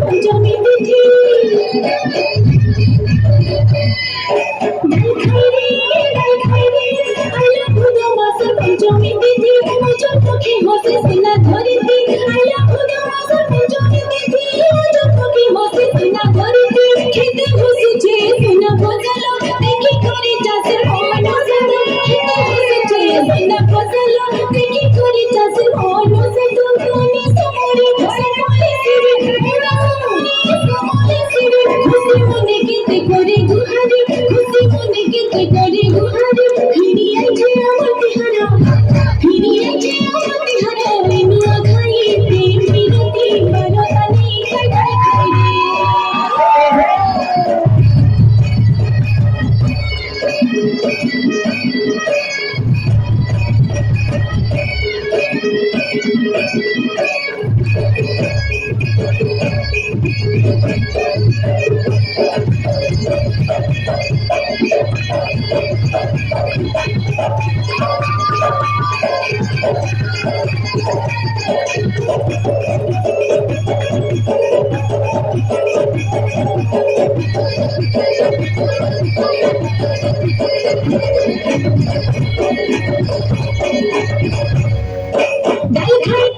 পঞ্চমী তিথি ডাল খাই রে আইলা পুজো মাসের পঞ্চমী তিথি ওজন পক্ষে হসে সিনা ধরিতি আইলা পুজো মাসের পঞ্চমী তিথি ওজন পক্ষে হসে সিনা ধরিতি খেতে বসেছে সিনা বজালো দেখি করে চাষের মন সেতু খেতে বসেছে সিনা বজালো দেখি করে চাষের মন সেতু তুমি সমরে সমরে সিরে ওরা সমরে সিরে খুশি মনে কেতে করে গুহারি খুশি মনে কেতে করে গুহারি ফিরি আইছে আমার তিহারা ফিরি আইছে আমার তিহারা মেনুয়া খাইতে বিরতি বারতানি খাই খাই ডাল খাই